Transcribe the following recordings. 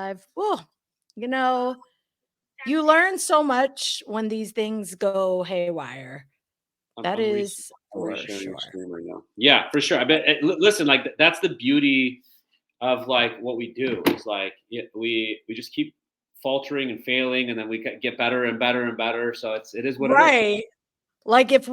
live. Oh, you know, you learn so much when these things go haywire. That is I'm for resharing your sure. screen right now. Yeah, for sure. I bet. Listen, like that's the beauty of like what we do is like we just keep faltering and failing, and then we get better and better and better. So it is what it is. Right. Like if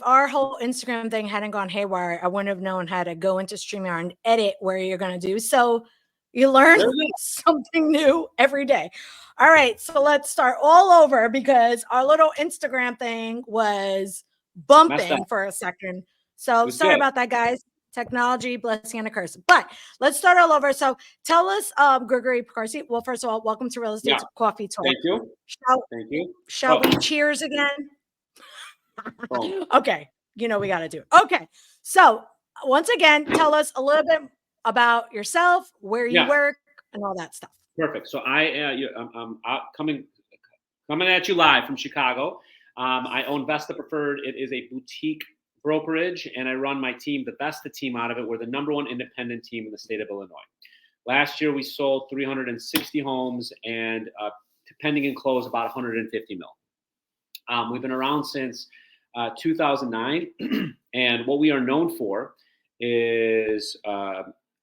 our whole Instagram thing hadn't gone haywire, I wouldn't have known how to go into StreamYard and edit where you're gonna do. So you learn There we something new every day. All right, so let's start all over because our little Instagram thing was messed up. bumping for a second. It So was sorry good. about that, guys. Technology, blessing and a curse. But let's start all over. So tell us, Grigory Pekarsky. Well, first of all, welcome to Real Yeah. Estate Coffee Talk. Thank you. Shall, Thank you. shall Oh, we cheers again? boom. Okay, we got to do it. Okay, so once again, tell us a little bit about yourself, where you Yeah. work, and all that stuff. Perfect. So I'm coming at you live from Chicago. I own Vesta Preferred. It is a boutique brokerage, and I run my team, the Vesta team, out of it. We're the number one independent team in the state of Illinois. Last year, we sold 360 homes, and pending and close about 150 mil. We've been around since 2009, and what we are known for is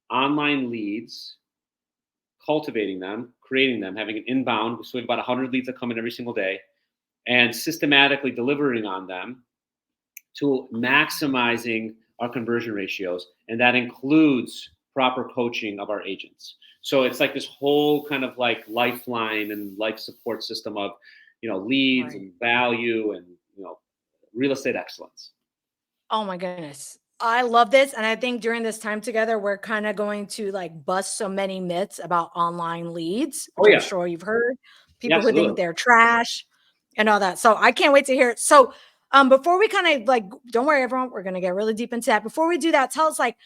online leads, cultivating them, creating them, having an inbound. So we have about 100 leads that come in every single day, and systematically delivering on them to maximizing our conversion ratios. And that includes proper coaching of our agents. So it's like this whole kind of like lifeline and life support system of, leads Right. and value and, real estate excellence. Oh my goodness. I love this. And I think during this time together, we're kind of going to like bust so many myths about online leads, Oh which I'm yeah. sure you've heard. Yeah, People who think absolutely. they're trash and all that. So I can't wait to hear it. So before we kind of like, don't worry, everyone, we're gonna get really deep into that. Before we do that, tell us like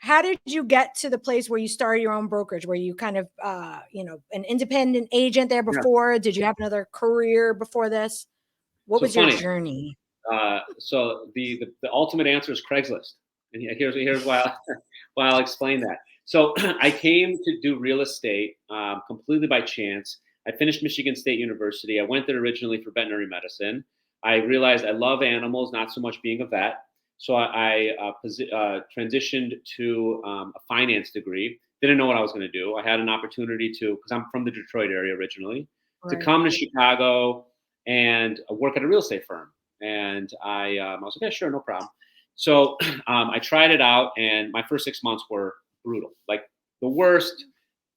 how did you get to the place where you started your own brokerage? Were you kind of an independent agent there Yeah. before? Did you have another career before this? What So was your funny. journey? So the ultimate answer is Craigslist, and here's why why I'll explain that. So I came to do real estate completely by chance. I finished Michigan State University. I went there originally for veterinary medicine. I realized I love animals, not so much being a vet. So I transitioned to a finance degree. Didn't know what I was going to do. I had an opportunity to, because I'm from the Detroit area originally, to Right. come to Chicago and work at a real estate firm. And I was like, yeah, sure, no problem. So I tried it out, and my first 6 months were brutal, like the worst,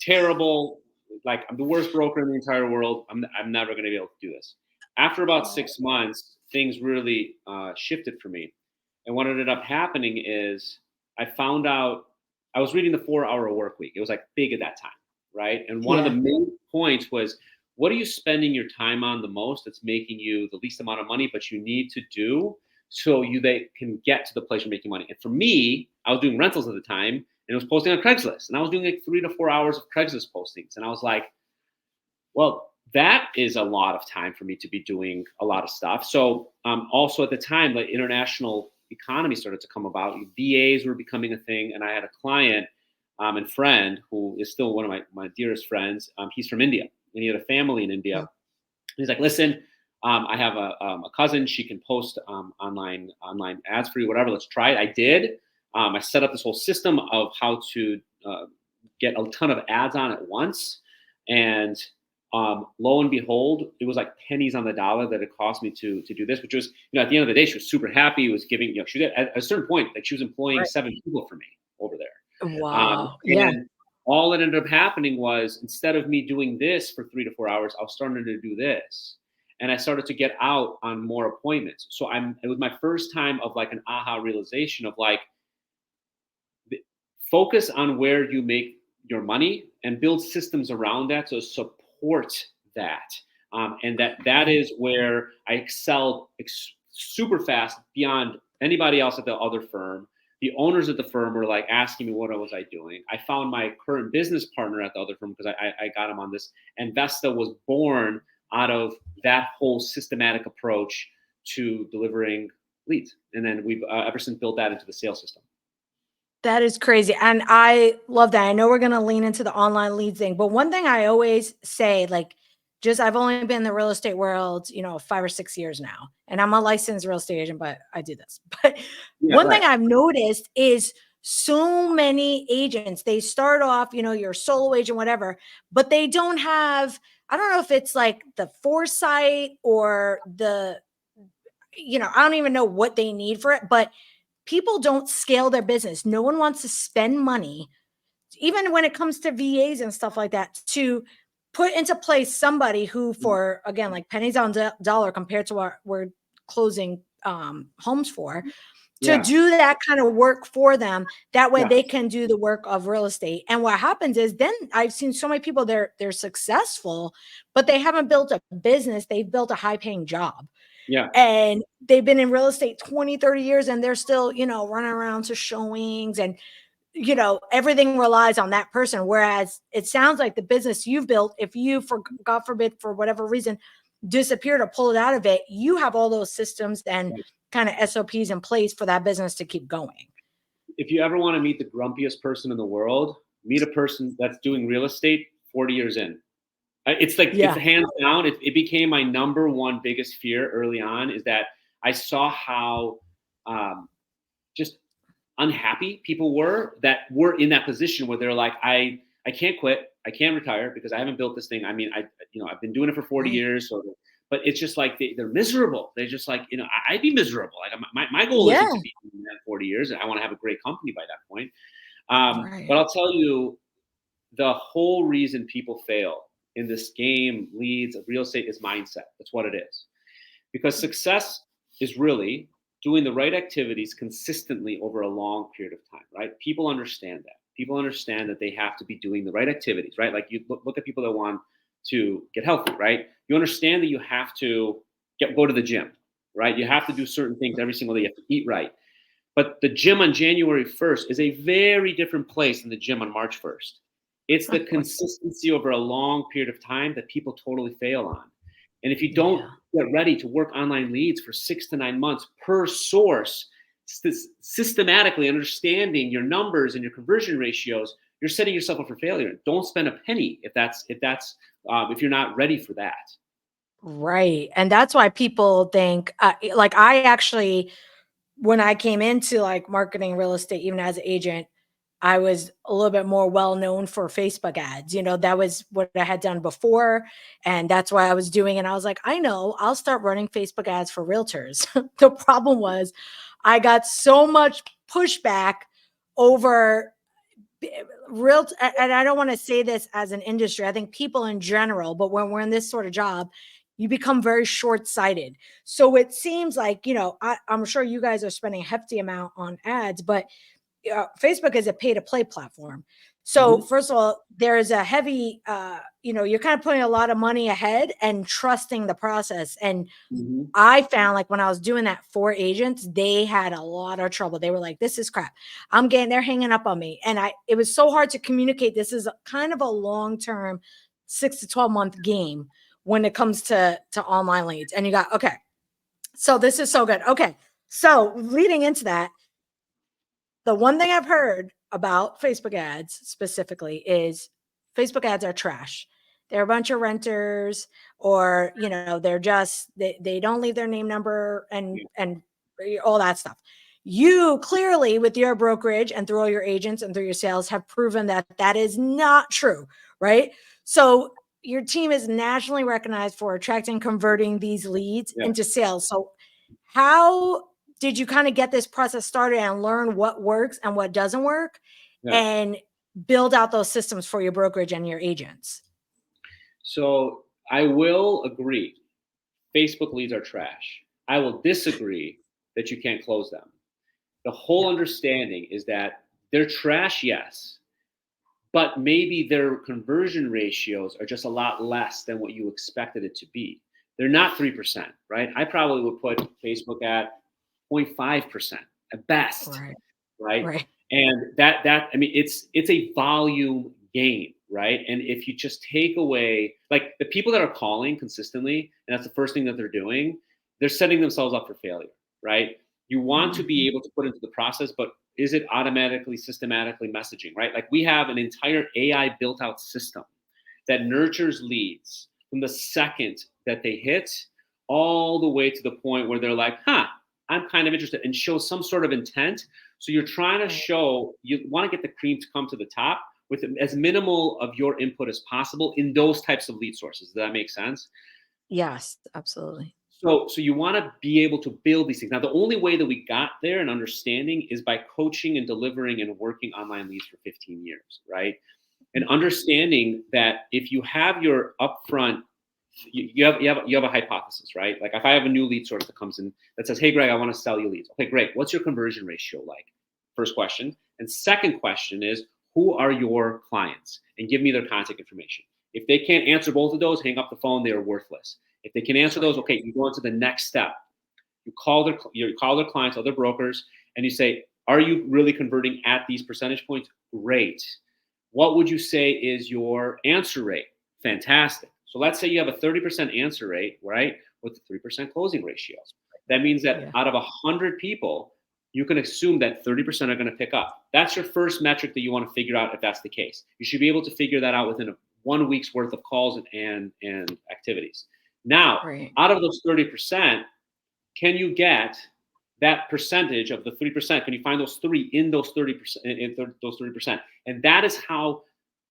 terrible. Like I'm the worst broker in the entire world. I'm never going to be able to do this. After about Oh, 6 months, things really shifted for me. And what ended up happening is I found out I was reading the 4 Hour Work Week. It was like big at that time, right? And one of the yeah. main points was, what are you spending your time on the most that's making you the least amount of money, but you need to do so they can get to the place you're making money. And for me, I was doing rentals at the time, and it was posting on Craigslist, and I was doing like 3 to 4 hours of Craigslist postings, and I was like, well, that is a lot of time for me to be doing a lot of stuff. So also at the time, the international economy started to come about. VAs were becoming a thing, and I had a client and friend who is still one of my dearest friends. He's from India, and he had a family in India. Yeah. He's like, listen, I have a cousin. She can post online ads for you, whatever. Let's try it. I did. I set up this whole system of how to get a ton of ads on at once, and lo and behold, it was like pennies on the dollar that it cost me to do this. Which was, at the end of the day, she was super happy. It was giving, she got at a certain point, like she was employing Right. 7 people for me over there. Wow. Yeah. And all that ended up happening was, instead of me doing this for 3 to 4 hours, I was starting to do this. And I started to get out on more appointments. So it was my first time of like an aha realization of like, focus on where you make your money and build systems around that to support that. And that is where I excelled super fast beyond anybody else at the other firm. The owners of the firm were like asking me, what was I doing? I found my current business partner at the other firm because I got him on this. And Vesta was born out of that whole systematic approach to delivering leads. And then we've ever since built that into the sales system. That is crazy. And I love that. I know we're going to lean into the online lead thing, but one thing I always say, like, just I've only been in the real estate world, 5 or 6 years now, and I'm a licensed real estate agent, but I do this. But Yeah, one thing right. I've noticed is so many agents, they start off, you're a solo agent, whatever, but they don't have, I don't know if it's like the foresight or I don't even know what they need for it, but people don't scale their business. No one wants to spend money, even when it comes to VAs and stuff like that, to put into place somebody who, for again, like pennies on dollar compared to what we're closing homes for, to Yeah, do that kind of work for them. That way yeah, they can do the work of real estate. And what happens is then I've seen so many people, they're successful, but they haven't built a business. They've built a high paying job. yeah. And they've been in real estate 20, 30 years and they're still, running around to showings and, everything relies on that person. Whereas it sounds like the business you've built, if you, for God forbid, for whatever reason, disappear to pull it out of it, you have all those systems and Right. kind of SOPs in place for that business to keep going. If you ever want to meet the grumpiest person in the world, meet a person that's doing real estate 40 years in. It's like, it's Yeah. hands down. It became my number one biggest fear early on, is that I saw how just unhappy people were in that position where they're like, I can't quit, I can't retire because I haven't built this thing. I mean, I've been doing it for 40 Right. years, so but it's just like they're miserable. They're just like, I'd be miserable. Like my goal Yeah. isn't to be in that 40 years. I want to have a great company by that point. Right. But I'll tell you, the whole reason people fail in this game, leads of real estate, is mindset. That's what it is. Because success is really doing the right activities consistently over a long period of time, right? People understand that. People understand that they have to be doing the right activities, right? Like, you look at people that want to get healthy, right? You understand that you have to go to the gym, right? You have to do certain things every single day. You have to eat right. But the gym on January 1st is a very different place than the gym on March 1st. It's the Right. consistency over a long period of time that people totally fail on. And if you don't Yeah. get ready to work online leads for 6 to 9 months per source, systematically understanding your numbers and your conversion ratios, you're setting yourself up for failure. Don't spend a penny if you're not ready for that. Right. And that's why people think, like, I actually, when I came into like marketing real estate, even as an agent, I was a little bit more well known for Facebook ads. That was what I had done before. And that's why I was doing. And I was like, I know, I'll start running Facebook ads for realtors. The problem was I got so much pushback over real, and I don't want to say this as an industry, I think people in general, but when we're in this sort of job, you become very short-sighted. So it seems like, I'm sure you guys are spending a hefty amount on ads, but Facebook is a pay to play platform. So Mhm, first of all, there is a heavy, you're kind of putting a lot of money ahead and trusting the process. And mhm. I found, like, when I was doing that for agents, they had a lot of trouble. They were like, this is crap. They're hanging up on me. And it was so hard to communicate. This is kind of a long-term 6 to 12 month game when it comes to online leads. And you got, okay, so this is so good. Okay. So leading into that, the one thing I've heard about Facebook ads specifically is Facebook ads are trash. They're a bunch of renters, or they don't leave their name, number, and Yeah, all that stuff. You clearly, with your brokerage and through all your agents and through your sales, have proven that that is not true, right? So your team is nationally recognized for attracting, converting these leads yeah, into sales. So how did you kind of get this process started and learn what works and what doesn't work, yeah. and build out those systems for your brokerage and your agents? So I will agree, Facebook leads are trash. I will disagree that you can't close them. The whole Yeah. understanding is that they're trash, yes, but maybe their conversion ratios are just a lot less than what you expected it to be. They're not 3%, right? I probably would put Facebook at 0.5% at best, Right. right? Right. And that I mean, it's a volume game, right? And if you just take away, like, the people that are calling consistently, and that's the first thing that they're doing, they're setting themselves up for failure, right? You want to be Mhm. able to put into the process, but is it automatically, systematically messaging, right? Like we have an entire AI built out system that nurtures leads from the second that they hit all the way to the point where they're like, I'm kind of interested, and show some sort of intent. So you're trying to show, you want to get the cream to come to the top with as minimal of your input as possible in those types of lead sources. Does that make sense? Yes, absolutely. So you want to be able to build these things. Now, the only way that we got there and understanding is by coaching and delivering and working online leads for 15 years, right? And understanding that if you have your upfront, you have a hypothesis, right? Like if I have a new lead source that comes in that says, "Hey, Greg, I want to sell you leads." Okay, great. What's your conversion ratio like? First question. And second question is, who are your clients? And give me their contact information. If they can't answer both of those, hang up the phone. They are worthless. If they can answer those, okay, you go on to the next step. You call their clients, other brokers, and you say, "Are you really converting at these percentage points?" Great. What would you say is your answer rate? Fantastic. So let's say you have a 30% answer rate, right, with a 3% closing ratio. That means that out of 100 people, you can assume that 30% are going to pick up. That's your first metric that you want to figure out if that's the case. You should be able to figure that out within 1 week's worth of calls and activities. Now, out of those 30%, can you get that percentage of the 3%? Can you find those three in those 30%? Those 30%, and that is how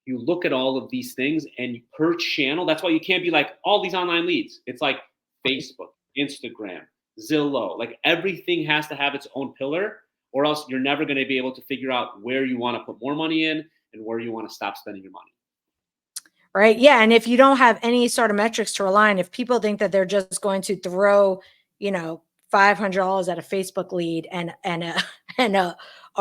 you look at all of these things. And per channel, that's why you can't be like all these online leads. It's like Facebook, Instagram, Zillow. Like everything has to have its own pillar, or else you're never going to be able to figure out where you want to put more money in and where you want to stop spending your money. Right. Yeah. And if you don't have any sort of metrics to rely on, if people think that they're just going to throw, $500 at a Facebook lead and a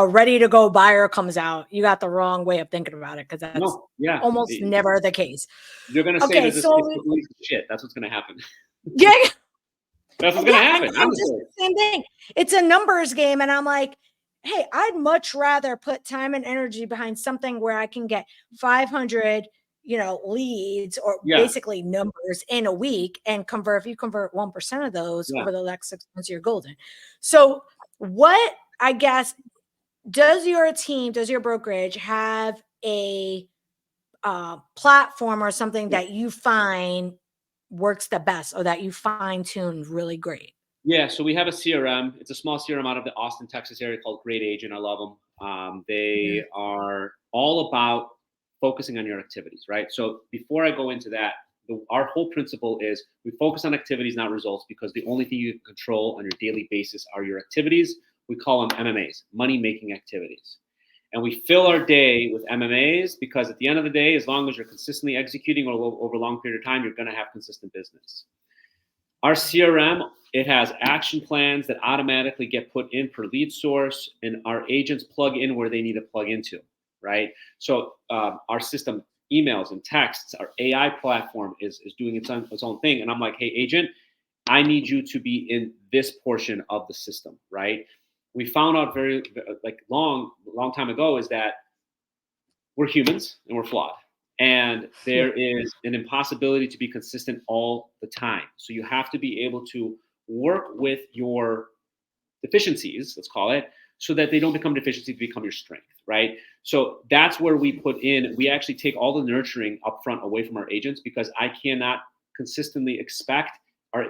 ready to go buyer comes out, you got the wrong way of thinking about it, because that's almost never the case. You're going to say that this Facebook lead is shit. That's what's going to happen. Yeah. That's what's going to happen. And just the same thing. It's a numbers game. And I'm like, hey, I'd much rather put time and energy behind something where I can get 500 leads, or basically numbers in a week, and if you convert 1% of those over the next 6 months, you're golden. So what, I guess, does your brokerage have a platform or something that you find works the best, or that you fine tuned really great? Yeah, so we have a CRM. It's a small CRM out of the Austin, Texas area called Great Agent. I love them. They are all about focusing on your activities, right? So before I go into that, our whole principle is we focus on activities, not results, because the only thing you can control on your daily basis are your activities. We call them MMAs, money-making activities. And we fill our day with MMAs because at the end of the day, as long as you're consistently executing over a long period of time, you're going to have consistent business. Our CRM, it has action plans that automatically get put in per lead source, and our agents plug in where they need to plug into, right? So our system, emails and texts, our AI platform is doing its own thing. And I'm like, hey, agent, I need you to be in this portion of the system, right? We found out very long time ago is that we're humans and we're flawed. And there is an impossibility to be consistent all the time. So you have to be able to work with your deficiencies, let's call it, so that they don't become deficiencies, become your strength, right? So that's where we actually take all the nurturing upfront away from our agents, because I cannot consistently expect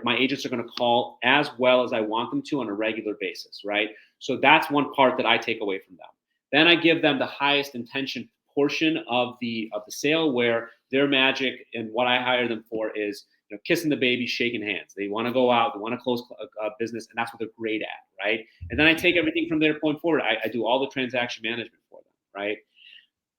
my agents are going to call as well as I want them to on a regular basis, right? So that's one part that I take away from them. Then I give them the highest intention portion of the sale, where their magic and what I hire them for is kissing the baby, shaking hands. They want to go out, they want to close a business, and that's what they're great at, right? And then I take everything from their point forward. I do all the transaction management for them, right?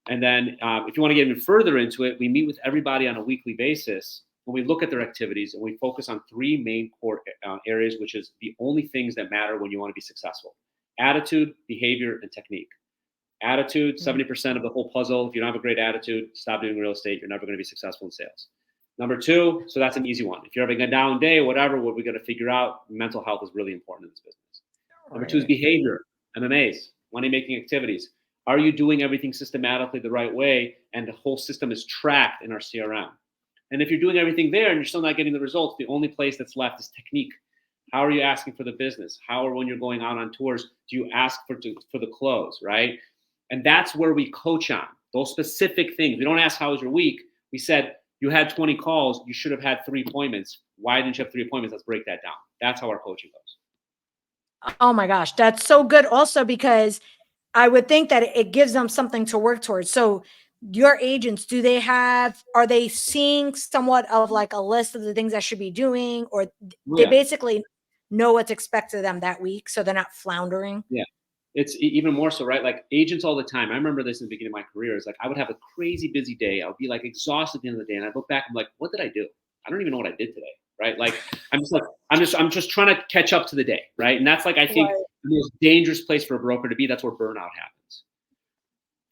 And then if you want to get even further into it, we meet with everybody on a weekly basis, and we look at their activities, and we focus on three main core areas, which is the only things that matter when you want to be successful: attitude, behavior, and technique. Attitude, 70% of the whole puzzle. If you don't have a great attitude, stop doing real estate. You're never going to be successful in sales. Number two, so that's an easy one. If you're having a down day, whatever, what we got to figure out, mental health is really important in this business. Number two is behavior, MMAs, money-making activities. Are you doing everything systematically the right way? And the whole system is tracked in our CRM. And if you're doing everything there and you're still not getting the results, the only place that's left is technique. How are you asking for the business? How, or when you're going out on tours, do you ask for the close, right? And that's where we coach on those specific things. We don't ask how was your week. We said you had 20 calls. You should have had 3 appointments. Why didn't you have 3 appointments? Let's break that down. That's how our coaching goes. Oh my gosh, that's so good. Also, because I would think that it gives them something to work towards. So your agents, are they seeing somewhat of like a list of the things I should be doing, or Oh, they yeah. basically know what's expected of them that week, so they're not floundering? Yeah. It's even more so, right? Like agents all the time. I remember this in the beginning of my career. Is like I would have a crazy busy day. I would be like exhausted at the end of the day, and I'd look back. I'm like, what did I do? I don't even know what I did today, right? Like I'm just trying to catch up to the day, right? And that's like I think Right. the most dangerous place for a broker to be. That's where burnout happens.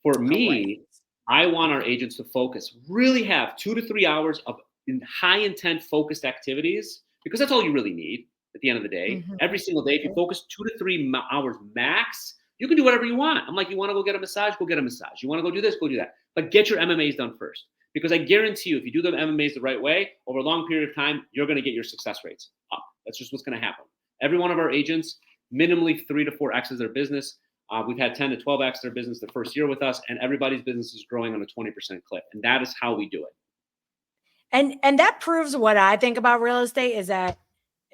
For Right. me, I want our agents to focus, really have 2 to 3 hours of high intent focused activities, because that's all you really need at the end of the day. Mhm. Every single day, if you focus 2 to 3 hours max, you can do whatever you want. I'm like, you want to go get a massage? Go get a massage. You want to go do this? Go do that. But get your MMAs done first. Because I guarantee you, if you do the MMAs the right way, over a long period of time, you're going to get your success rates up. That's just what's going to happen. Every one of our agents, minimally 3 to 4X's their business. We've had 10 to 12X their business the first year with us, and everybody's business is growing on a 20% clip. And that is how we do it. And that proves what I think about real estate, is that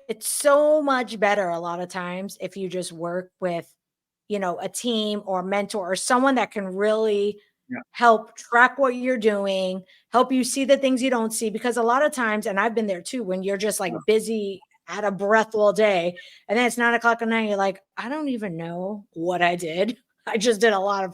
it's so much better a lot of times if you just work with, a team or a mentor or someone that can really Yeah. help track what you're doing, help you see the things you don't see. Because a lot of times, and I've been there too, when you're just like busy, out of breath all day, and then it's 9 o'clock at night, you're like, I don't even know what I did. I just did a lot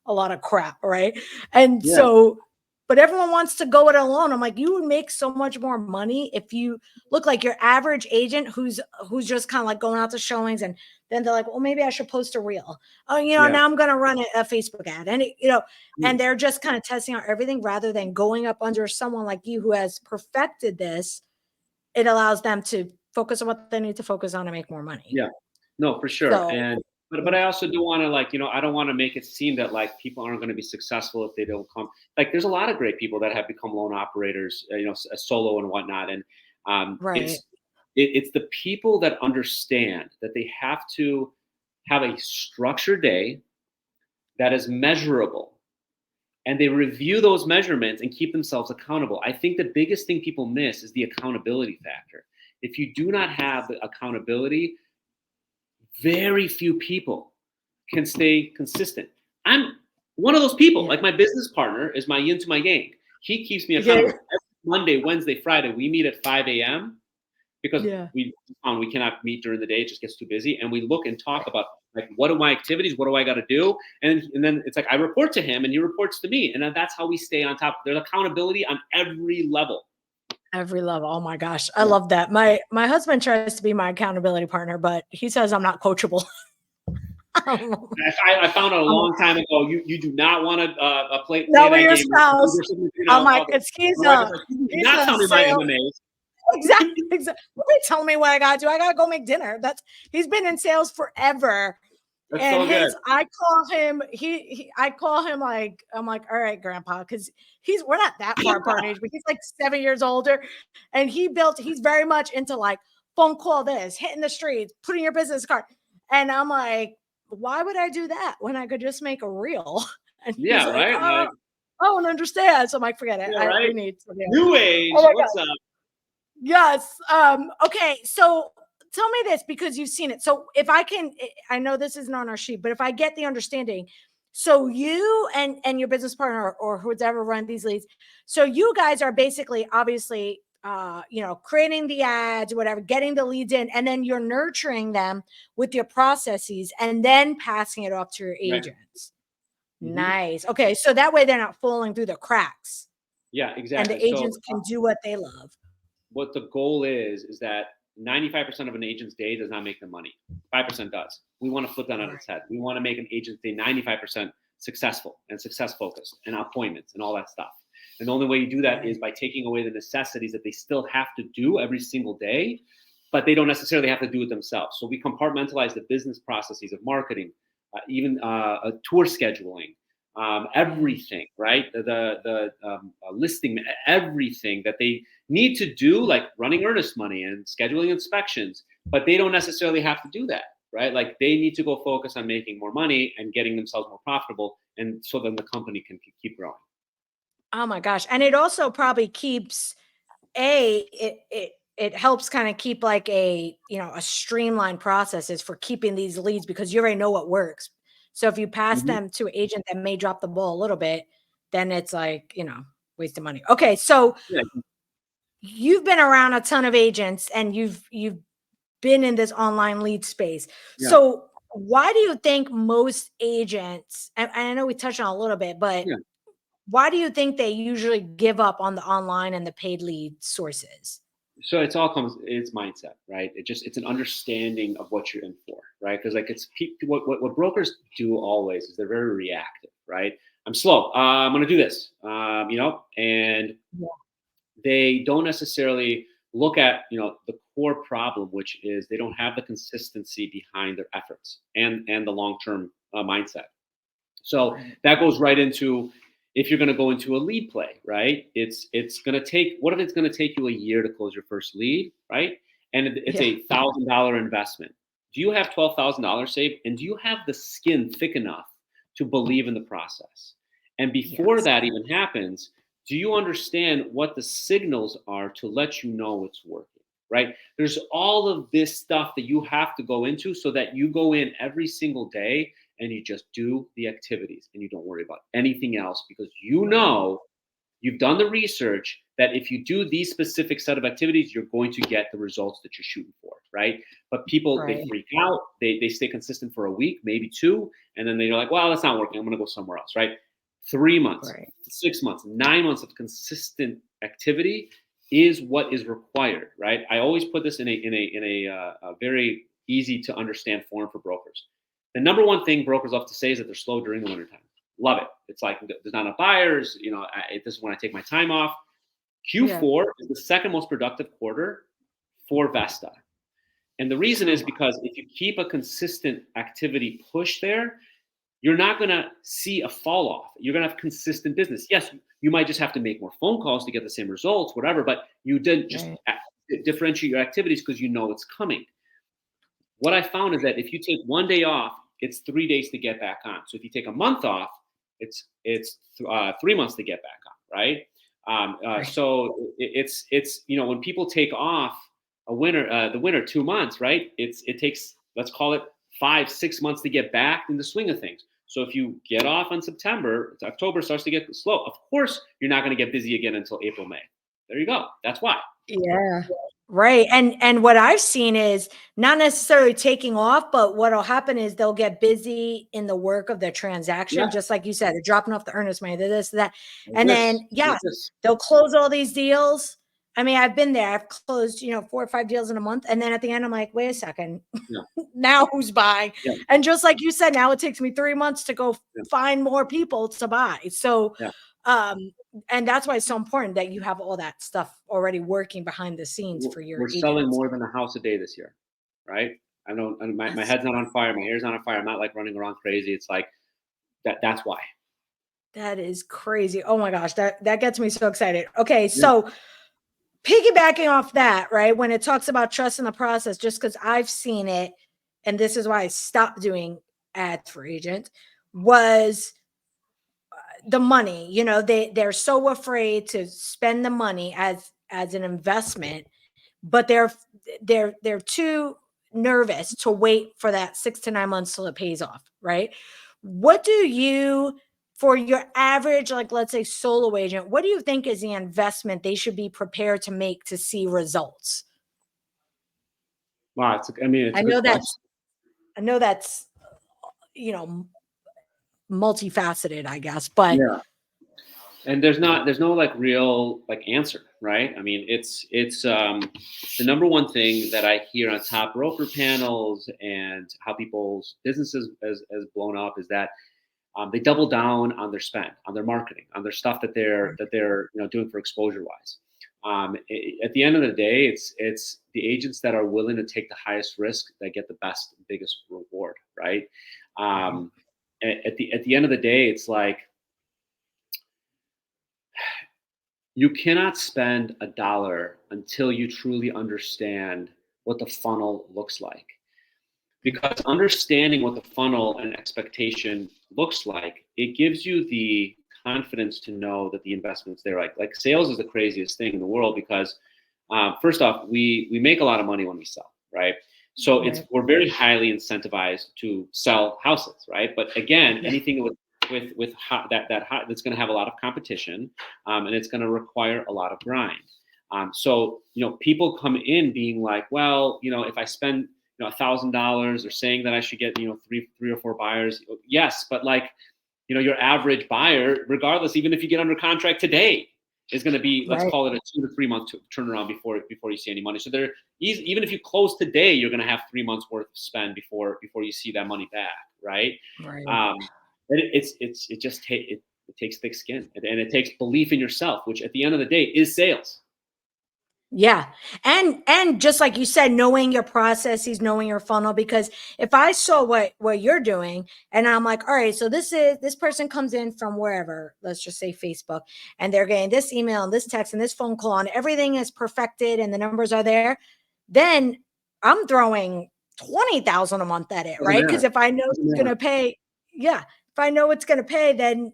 of crap, right? And Yeah. so, but everyone wants to go it alone. I'm like, you would make so much more money if you look like your average agent who's just kind of like going out to showings, and then they're like, well, maybe I should post a reel. Oh, Yeah. now I'm going to run a Facebook ad, and Yeah. and they're just kind of testing out everything rather than going up under someone like you who has perfected this. It allows them to focus on what they need to focus on and make more money. Yeah. No, for sure. So, And but I also do want to, like, I don't want to make it seem that like people aren't going to be successful if they don't come. Like there's a lot of great people that have become loan operators, solo and whatnot. And right. it's the people that understand that they have to have a structured day that is measurable, and they review those measurements and keep themselves accountable. I think the biggest thing people miss is the accountability factor. If you do not have the accountability, very few people can stay consistent. I'm one of those people. Yeah. Like my business partner is my yin to my yang. He keeps me Yeah. accountable. Every Monday, Wednesday, Friday, we meet at 5 a.m. because Yeah. we found we cannot meet during the day. It just gets too busy. And we look and talk about like, what are my activities? What do I got to do? And then it's like, I report to him and he reports to me. And then that's how we stay on top. There's accountability on every level. Every level. Oh my gosh. I love that. My husband tries to be my accountability partner, but he says I'm not coachable. I found out a long time ago, you do not want to play Not with that your game. spouse. I'm like, it's My wife is like, you do he's not a tell me my sales. MMAs. Exactly. What are you telling me what I gotta do? I gotta go make dinner. He's been in sales forever. That's And so good. I call him, I call him like, I'm like, all right, grandpa, because we're not that far apart in age, but he's like 7 years older. And he's very much into like phone call this, hitting the streets, putting your business card. And I'm like, why would I do that when I could just make a reel? And he's Yeah, like, right? oh, Like, I don't understand. So I'm like, forget it. yeah, right? We need to. New age. Oh my What's up? Yes. Okay. So tell me this, because you've seen it. So if I can, I know this isn't on our sheet, but if I get the understanding, so you and your business partner or who's ever run these leads, so you guys are basically obviously creating the ads, whatever, getting the leads in, and then you're nurturing them with your processes and then passing it off to your Right. agents. Mm-hmm. Nice. Okay. So that way they're not falling through the cracks Yeah, and exactly. the So agents can do what they love. what the goal is that 95% of an agent's day does not make them money. 5% does. We want to flip that on its head. We want to make an agent's day 95% successful and success focused and appointments and all that stuff. And the only way you do that is by taking away the necessities that they still have to do every single day, but they don't necessarily have to do it themselves. So we compartmentalize the business processes of marketing, even tour scheduling, everything, right? The listing, everything that they need to do, like running earnest money and scheduling inspections. but they don't necessarily have to do that, right? Like they need to go focus on making more money and getting themselves more profitable, and so then the company can keep growing. Oh my gosh. And it also probably keeps it helps kind of keep like a, a streamlined processes for keeping these leads because you already know what works. So if you pass Mhm. them to an agent that may drop the ball a little bit, then it's like, wasting money. Okay, so Yeah, you've been around a ton of agents and you've been in this online lead space. yeah, So why do you think most agents, and I know we touched on it a little bit, but yeah. why do you think they usually give up on the online and the paid lead sources? So it's mindset, right? It's an understanding of what you're in for, right? Because like what brokers do always is they're very reactive, right? I'm slow. I'm gonna do this, and Yeah. they don't necessarily look at the core problem, which is they don't have the consistency behind their efforts and the long term mindset. So Right. that goes right into, if you're going to go into a lead play, right? It's going to take, what if it's going to take you a year to close your first lead, right? And it's Yeah. $1,000 investment. Do you have $12,000 saved, and do you have the skin thick enough to believe in the process? And before Yes. that even happens, do you understand what the signals are to let you know it's working? Right? There's all of this stuff that you have to go into so that you go in every single day and you just do the activities and you don't worry about anything else, because Right. you've done the research that if you do these specific set of activities, you're going to get the results that you're shooting for, right? But people, they Right. freak out, they stay consistent for a week, maybe two, and then they're like, well, that's not working, I'm going to go somewhere else, right? 3 months, Right. 6 months, 9 months of consistent activity is what is required, right? I always put this in a very easy to understand form for brokers. The number one thing brokers love to say is that they're slow during the wintertime. Love it. It's like there's not enough buyers. This is when I take my time off. Yeah. Q4 is the second most productive quarter for Vesta. And the reason Oh, is wow. because if you keep a consistent activity push there, you're not going to see a fall off. You're going to have consistent business. Yes, you might just have to make more phone calls to get the same results, whatever, but you didn't just Right. differentiate your activities because you know it's coming. What I found is that if you take one day off, it's 3 days to get back on. So if you take a month off, it's 3 months to get back on, right? Right. So it's when people take off the winter 2 months, right? It takes, let's call it 5-6 months to get back in the swing of things. So if you get off on September, October starts to get slow. Of course, you're not going to get busy again until April, May. There you go. That's why. Yeah. Right. And what I've seen is not necessarily taking off, but what'll happen is they'll get busy in the work of the Yeah, transaction, just like you said, they're dropping off the earnest money, this, that. like And then this, like yes, this. they'll close all these deals. I mean, I've been there. I've closed, 4 or 5 deals in a month. And then at the end, I'm like, wait a second, Yeah, now who's buying? yeah, And just like you said, now it takes me 3 months to go yeah, find more people to buy. So yeah. um and that's why it's so important that you have all that stuff already working behind the scenes for your We're selling agents. more than a house a day this year, right? I don't. My That's head's not on fire. My hair's not on fire. I'm not like running around crazy. It's like that. That's why. that is crazy. Oh my gosh, that gets me so excited. Okay, Yeah. so piggybacking off that, right? When it talks about trust in the process, just because I've seen it, and this is why I stopped doing ads for agents, was the money. They're so afraid to spend the money as an investment, but they're too nervous to wait for that 6 to 9 months till it pays off, right? What do you, for your average, like let's say solo agent, what do you think is the investment they should be prepared to make to see results? Wow. I mean, it's I a good know question. that's I know that's you know multifaceted, I guess, but Yeah. And there's no like real like answer, right? I mean, it's the number one thing that I hear on top broker panels and how people's businesses has blown up is that they double down on their spend, on their marketing, on their stuff that they're doing for exposure wise. At the end of the day, it's the agents that are willing to take the highest risk that get the best, biggest reward, right? right, Um, at the end of the day, it's like you cannot spend a dollar until you truly understand what the funnel looks like. Because understanding what the funnel and expectation looks like, it gives you the confidence to know that the investment's there. Like sales is the craziest thing in the world because first off, we make a lot of money when we sell, right? So we're very highly incentivized to sell houses, right? But again, anything that's going to have a lot of competition, and it's going to require a lot of grind. So people come in being like, well, if I spend $1,000, they're saying that I should get three or four buyers. Yes, but like your average buyer, regardless, even if you get under contract today, is going to be, let's call it a 2 to 3 month turnaround before you see any money. So even if you close today, you're going to have 3 months worth of spend before you see that money back, right? It takes thick skin, and it takes belief in yourself, which at the end of the day is sales. Yeah. And just like you said, knowing your processes, knowing your funnel, because if I saw what you're doing and I'm like, all right, so this person comes in from wherever, let's just say Facebook, and they're getting this email and this text and this phone call and everything is perfected and the numbers are there, then I'm throwing 20,000 a month at it, right? Because if I know it's going to pay, if I know it's going to pay, then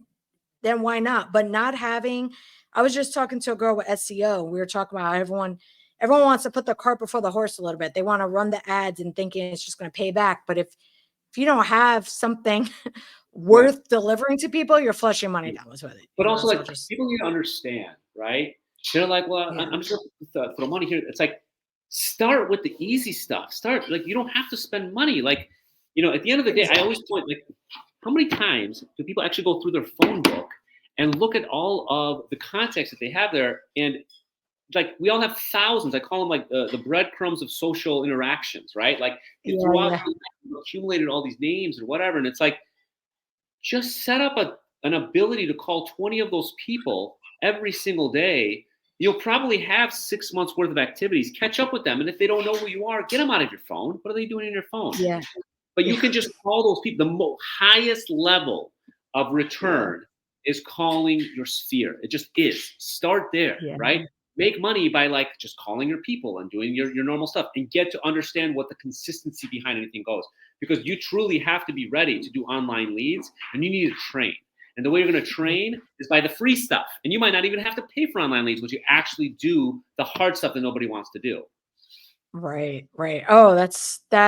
why not? But not having, I was just talking to a girl with SEO. We were talking about how everyone wants to put the cart before the horse a little bit. They want to run the ads and thinking it's just going to pay back. But if you don't have something worth delivering to people, you're flushing money down with it. But also, like, people need to understand, right? They're like, well, I'm just going to throw money here. It's like, start with the easy stuff. Start, like, you don't have to spend money. Like, at the end of the day, I always point, like, how many times do people actually go through their phone book and look at all of the context that they have there? And like, we all have thousands. I call them like the breadcrumbs of social interactions, right? Like, you accumulated all these names and whatever. And it's like, just set up an ability to call 20 of those people every single day. You'll probably have 6 months worth of activities. Catch up with them. And if they don't know who you are, get them out of your phone. What are they doing in your phone? But you can just call those people. The highest level of return is calling your sphere. It just is. Start there, right? Make money by like just calling your people and doing your normal stuff, and get to understand what the consistency behind anything goes. Because you truly have to be ready to do online leads, and you need to train. And the way you're going to train is by the free stuff. And you might not even have to pay for online leads, but you actually do the hard stuff that nobody wants to do. Right. Oh, that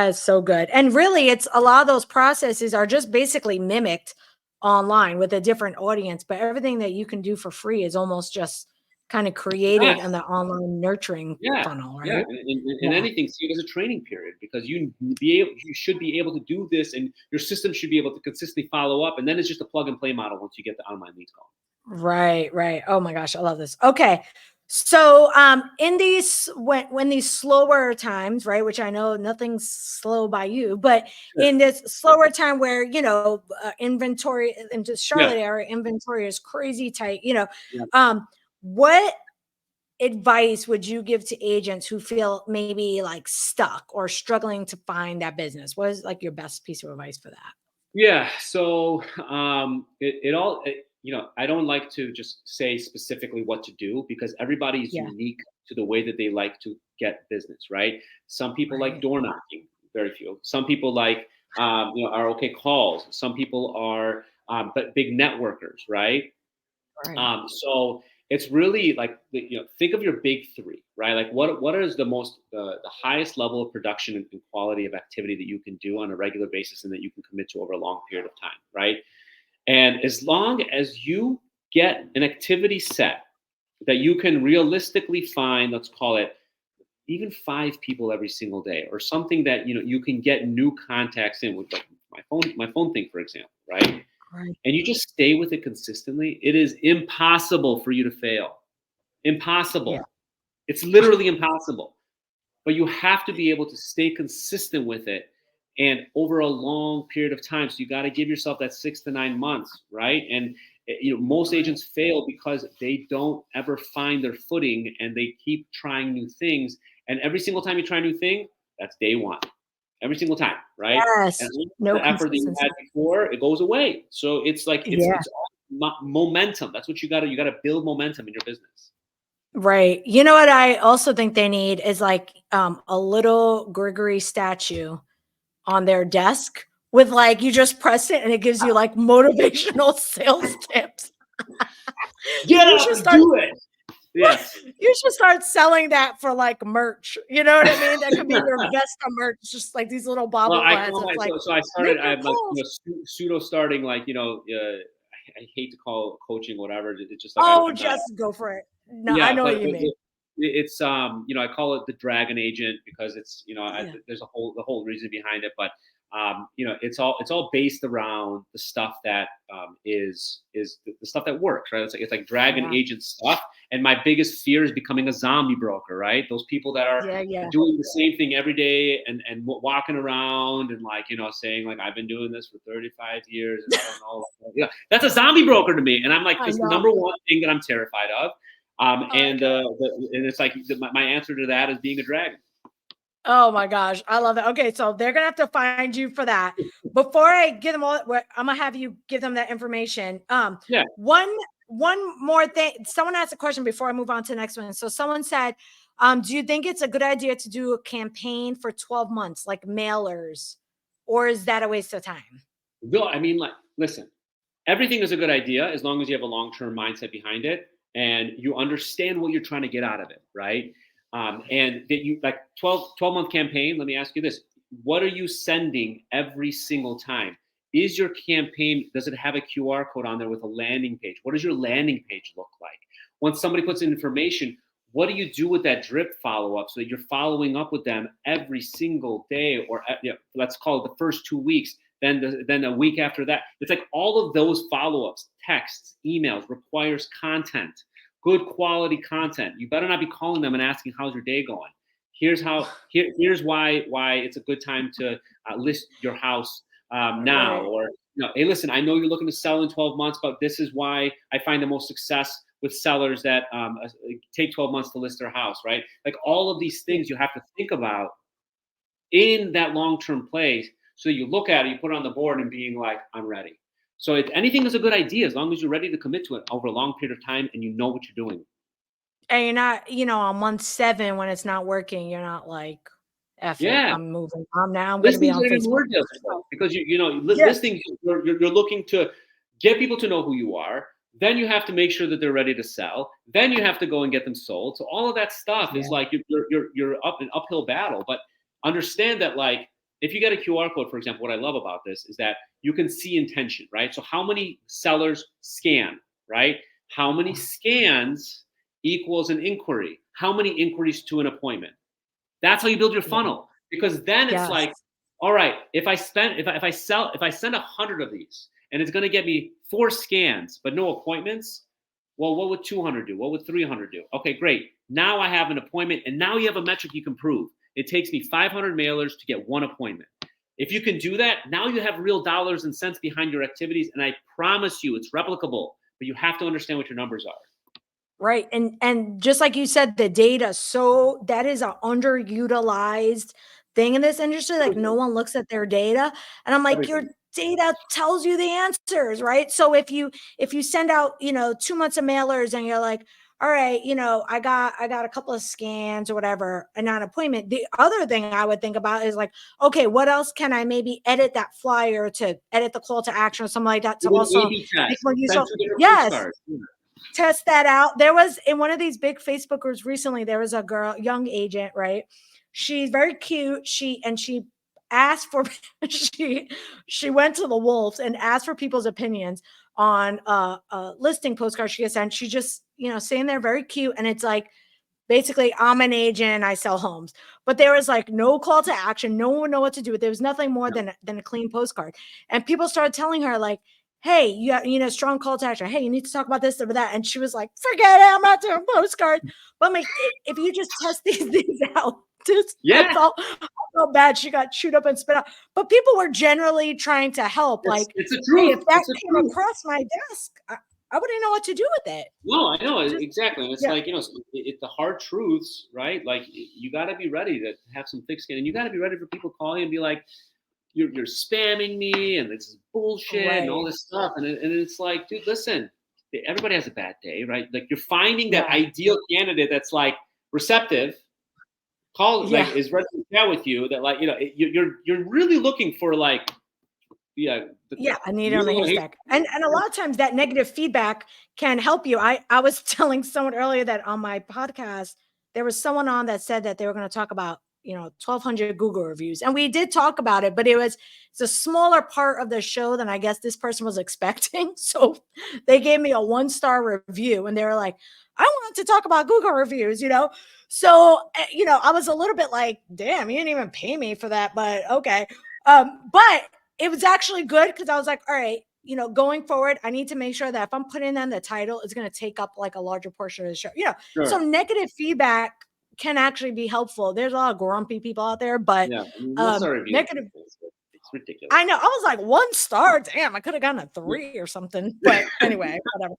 is so good. And really, it's a lot of those processes are just basically mimicked online with a different audience, but everything that you can do for free is almost just kind of created in the online nurturing funnel, right? And anything, see it as a training period, because you should be able to do this, and your system should be able to consistently follow up, and then it's just a plug and play model once you get the online leads going. Right. Oh my gosh, I love this. Okay. So in these when these slower times, right, which I know nothing's slow by you, but in this slower time where inventory in just Charlotte area, inventory is crazy tight, what advice would you give to agents who feel maybe like stuck or struggling to find that business? What is like your best piece of advice for that? So I don't like to just say specifically what to do, because everybody is unique to the way that they like to get business, right? Some people like door knocking, very few. Some people like are okay calls. Some people are but big networkers, right? So it's really like think of your big three, right? Like what is the highest level of production and quality of activity that you can do on a regular basis, and that you can commit to over a long period of time, right? And as long as you get an activity set that you can realistically find, let's call it even 5 people every single day, or something that you can get new contacts in with, like my phone thing, for example, right? And you just stay with it consistently, it is impossible for you to fail. Impossible. It's literally impossible. But you have to be able to stay consistent with it, and over a long period of time. So you got to give yourself that 6 to 9 months, right? And most agents fail because they don't ever find their footing, and they keep trying new things. And every single time you try a new thing, that's day one. Every single time, right? Yes. And the effort that you had before, it goes away. So it's like it's all momentum. That's what you got to build momentum in your business. Right. You know what I also think they need is like a little Grigory statue on their desk with like you just press it and it gives you like motivational sales tips. Get You up should and start do it. Yes. you should start selling that for like merch. You know what I mean? That could be your Vesta merch, just like these little Well, I bobbleheads. call my It's like I make started. your I'm like calls. pseudo starting like I hate to call it coaching whatever. It's just like Oh, I'm not. just go for it. No, I Yeah, know but what you mean. it's I call it the dragon agent because it's Yeah. there's the whole reason behind it, but it's all based around the stuff that is the stuff that works, right? It's like dragon Yeah. agent stuff, and my biggest fear is becoming a zombie broker, right? Those people that are Yeah. Yeah. doing the same thing every day and walking around and like saying like I've been doing this for 35 years and I don't know, that's a zombie broker to me, and I'm like I this is the know. number one thing that I'm terrified of. I know. And it's like my answer to that is being a dragon. Oh my gosh, I love it. Okay, so they're gonna have to find you for that. Before I give them all, I'm gonna have you give them that information. Yeah. One one more thing. Someone asked a question before I move on to the next one. So someone said, do you think it's a good idea to do a campaign for 12 months, like mailers, or is that a waste of time? No, I mean, like, listen, everything is a good idea as long as you have a long term mindset behind it and you understand what you're trying to get out of it, right? And that you like 12-month campaign. Let me ask you this: what are you sending every single time? Is your campaign, does it have a QR code on there with a landing page? What does your landing page look like? Once somebody puts in information, what do you do with that drip follow up so that you're following up with them every single day, or let's call it the first 2 weeks, then a week after that? It's like all of those follow-ups, texts, emails requires content, good quality content. You better not be calling them and asking how's your day going. Here's why it's a good time to list your house now, Right. or hey, listen, I know you're looking to sell in 12 months, but this is why I find the most success with sellers that take 12 months to list their house, right? Like all of these Yeah. things you have to think about in that long-term play. So you look at it, you put it on the board and being like, I'm ready. So if anything is a good idea, as long as you're ready to commit to it over a long period of time and you know what you're doing. And you're not, on month 7 when it's not working, you're not like, F it, Yeah. I'm moving. I'm gonna be Listings on are even Facebook more difficult because Yeah. listings, you're looking to get people to know who you are. Then you have to make sure that they're ready to sell. Then you have to go and get them sold. So all of that stuff is Yeah. like you're up an uphill battle. But understand that like if you get a QR code, for example, what I love about this is that you can see intention, right? So how many sellers scan, right? How many scans equals an inquiry? How many inquiries to an appointment? That's how you build your Yeah. funnel. Because then it's Yes. like, all right, if I send 100 of these and it's going to get me 4 scans but no appointments, well, what would 200 do? What would 300 do? Okay, great. Now I have an appointment, and now you have a metric you can prove. It takes me 500 mailers to get 1 appointment. If you can do that, now you have real dollars and cents behind your activities, and I promise you, it's replicable. But you have to understand what your numbers are. Right. And just like you said, the data, so that is a underutilized thing in this industry. Like no Everything, one looks at their data. And I'm like, your everything. data tells you the answers, right? So if you send out, 2 months of mailers and you're like, all right, I got a couple of scans or whatever, and not an appointment. The other thing I would think about is like, okay, what else can I maybe edit that flyer to edit the call to action or something like that to Do an also A/B make test. more Send useful? 2 different Yes, postcards. Yeah. test that out. There was in one of these big Facebook groups recently, there was a girl, young agent, right? She's very cute. She asked for she went to the wolves and asked for people's opinions on a listing postcard she had sent. She just, saying they're very cute. And it's like basically, I'm an agent, I sell homes. But there was like no call to action. No one would know what to do. There was nothing more than a clean postcard. And people started telling her, like, hey, strong call to action. Hey, you need to talk about this or that. And she was like, forget it, I'm not doing postcards. But I'm like, if you just test these things out, just Yeah, I felt bad. She got chewed up and spit out. But people were generally trying to help. Like, it's the hey, if truth. that It's the came truth. across my desk, I wouldn't know what to do with it. No, I know Just exactly, and it's yeah. like the hard truths, right? Like you got to be ready to have some thick skin, and you got to be ready for people calling and be like, "You're spamming me, and this is bullshit, and all Right. this stuff," and it's like, dude, listen. everybody has a bad day, right? Like you're finding that Yeah. ideal candidate that's like receptive, Yeah. is ready to chat with you. That like you're really looking for like Yeah, a needle you in a know, haystack. And a lot of times that negative feedback can help you. I was telling someone earlier that on my podcast, there was someone on that said that they were going to talk about, 1,200 Google reviews. And we did talk about it, but it's a smaller part of the show than I guess this person was expecting. So they gave me a 1-star review and they were like, I wanted to talk about Google reviews. So, I was a little bit like, damn, you didn't even pay me for that, but okay. But it was actually good because I was like, all right, going forward, I need to make sure that if I'm putting in the title, it's going to take up like a larger portion of the show. So sure. negative feedback can actually be helpful. There's a lot of grumpy people out there, but Yeah, I mean, what's our review? negative. It's ridiculous. I know. I was like 1 star. Damn, I could have gotten a 3 or something. But anyway, whatever.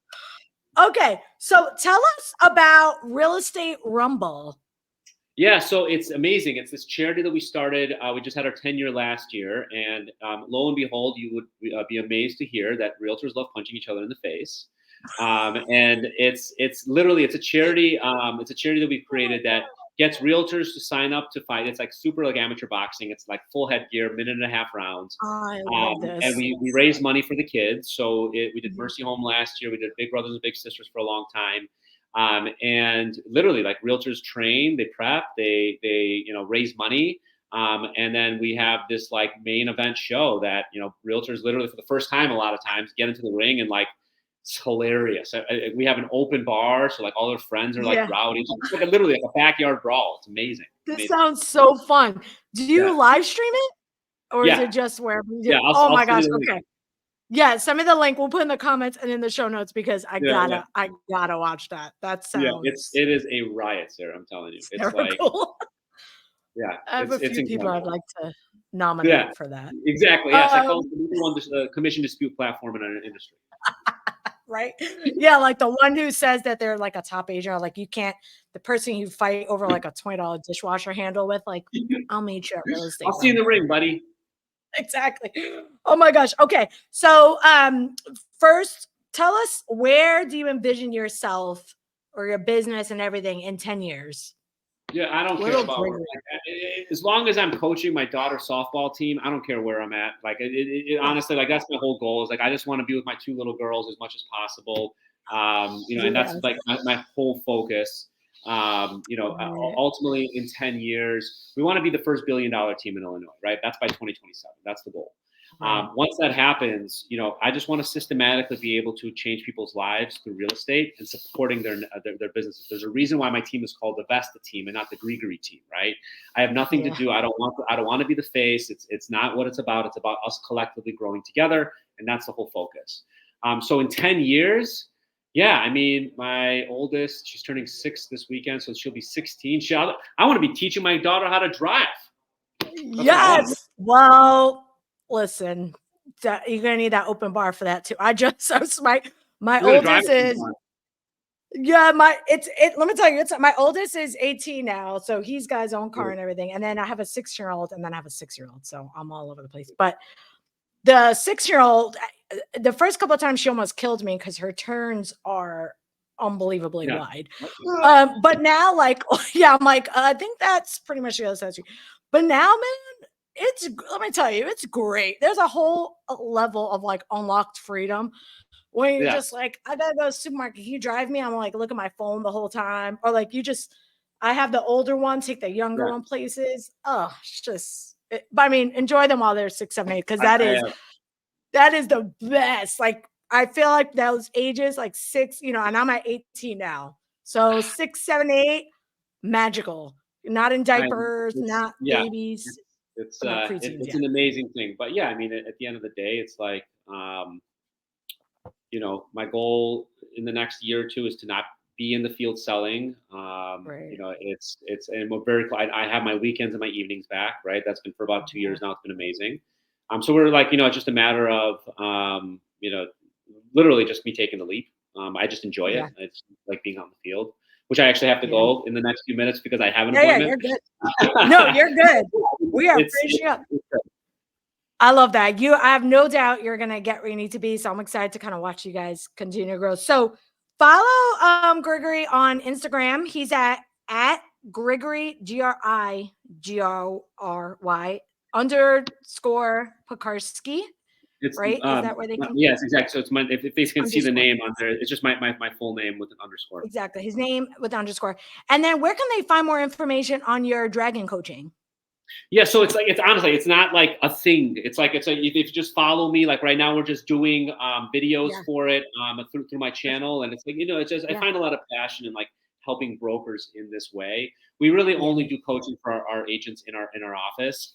Okay, so tell us about Real Estate Rumble. Yeah, so it's amazing. It's this charity that we started. We just had our 10-year last year, and lo and behold, you would be amazed to hear that realtors love punching each other in the face. And it's literally it's a charity. It's a charity that we've Oh my created that gets realtors to sign up to fight. It's like super like amateur boxing. It's like full headgear, minute and a half rounds. God, I love And this. we raise money for the kids. So we did Mhm. Mercy Home last year. We did Big Brothers and Big Sisters for a long time. And literally like realtors train, they prep, they raise money. And then we have this like main event show that, realtors literally for the first time, a lot of times get into the ring and like, it's hilarious. We have an open bar. So like all their friends are like Yeah. rowdy. It's like literally like a backyard brawl. It's amazing. This Amazing. sounds so fun. Do Yeah. you live stream it or is Yeah. it just wherever you do? Yeah. Oh I'll my send gosh. you the link. Okay. Yeah, send me the link. We'll put in the comments and in the show notes because I Yeah. Yeah. gotta watch that. That Yeah. sounds It is a riot, Sarah. I'm telling you. It's like, hysterical. yeah, I have a it's few people I'd incredible. like to Yeah, nominate for that. exactly. Yes, I call Um, it the number one commission dispute platform in our industry. right? Yeah, like the one who says that they're like a top agent, or like you can't the person you fight over like a $20 dishwasher handle with, like, I'll meet you at Real I'll Estate see you in the Rumble. ring, buddy. Exactly. Oh my gosh. Okay. So first tell us, where do you envision yourself or your business and everything in 10 years? Yeah, I don't care Little about where. Grigory. As long as I'm coaching my daughter's softball team, I don't care where I'm at. Like Yeah. honestly, like that's my whole goal. Is like I just want to be with my 2 little girls as much as possible. And that's Yes. like my whole focus. Right. Ultimately, in 10 years, we want to be the first billion-dollar team in Illinois, right? That's by 2027. That's the goal. Right. Once that happens, I just want to systematically be able to change people's lives through real estate and supporting their businesses. There's a reason why my team is called the Vesta team and not the Grigory team, right? I have nothing to Yeah. do. I don't want to be the face. It's not what it's about. It's about us collectively growing together, and that's the whole focus. So in 10 years, yeah, I mean, my oldest, she's turning 6 this weekend, so she'll be 16. I want to be teaching my daughter how to drive. That's what I want to do. Yes. Well, listen, you're gonna need that open bar for that too. My You're gonna drive oldest it is sometime. yeah, let me tell you, it's my oldest is 18 now, so he's got his own car and everything. And then I have a 6-year-old and then I have a 6-year-old. So I'm all over the place. But the 6-year-old, the first couple of times she almost killed me because her turns are unbelievably Yeah. wide. But now, like, yeah, I'm like, I think that's pretty much the other side of the street. But now, man, let me tell you, it's great. There's a whole level of like unlocked freedom when you're Yeah. just like, I gotta go to the supermarket. Can you drive me? I'm like, look at my phone the whole time. Or like, I have the older one take the younger Yeah. one places. Oh, it's just, but I mean, enjoy them while they're 6, 7, 8, because I have. that is the best. Like, I feel like those ages, like 6, and I'm at 18 now. So 6, 7, 8, magical. Not in I diapers, it's not yeah, babies, it's no preteens it's yet. an amazing thing. But yeah, I mean, at the end of the day, it's like my goal in the next year or two is to not be in the field selling. Right. And we're very. I have my weekends and my evenings back. Right, that's been for about 2 years now. It's been amazing. So we're like, it's just a matter of literally just me taking the leap. I just enjoy Yeah. it. It's like being on the field, which I actually have to Yeah. go in the next few minutes because I have an Yeah. Yeah. appointment. You're good. No, you're good. We are it's, finishing up. it's I love that. I have no doubt you're gonna get where you need to be. So I'm excited to kind of watch you guys continue to grow. So follow Grigory on Instagram. He's at Grigory Grigory underscore Pekarsky. It's Right? Is that where they can yes, exactly. So it's my if they can see the underscore? name on there, it's just my full name with an underscore. Exactly. His name with underscore. And then where can they find more information on your dragon coaching? Yeah, so it's like it's honestly, it's not like a thing. It's like if you just follow me, like right now we're just doing videos Yeah. for it through my channel, and it's like it's just I Yeah. find a lot of passion in like helping brokers in this way. We really Yeah. only do coaching for our agents in our office,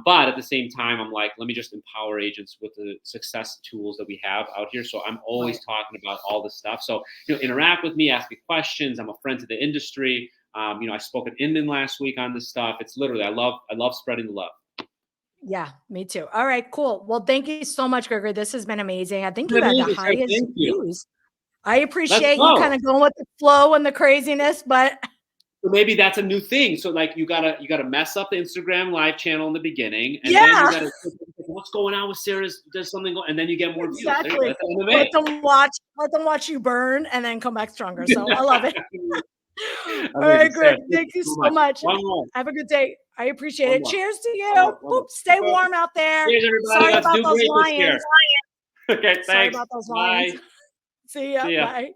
but at the same time, I'm like, let me just empower agents with the success tools that we have out here. So I'm always Right. talking about all this stuff. So interact with me, ask me questions. I'm a friend to the industry. I spoke at Inman last week on this stuff. It's literally, I love spreading the love. Yeah, me too. All right, cool. Well, thank you so much, Gregory. This has been amazing. I think Been you've had the amazing, sir. highest Thank you. views. I Let's appreciate you kind go. of going with the flow and the craziness, but So maybe that's a new thing. So like you gotta mess up the Instagram live channel in the beginning, and then you yeah, gotta what's going on with Sarah's. There's something going, and then you get more views. There you go. exactly. That's MMA. Let them watch you burn and then come back stronger. So I love it. All right, Amazing, Greg. Sarah. Thank Thank you you so so much. much. One more. Have a good day. I appreciate One it. more. Cheers to One you. more. One Boop. more. Stay warm out there. Cheers, everybody. Sorry Let's about do those great this year. lions. Okay, Sorry thanks. about those lions. Bye. See ya. See ya. Bye.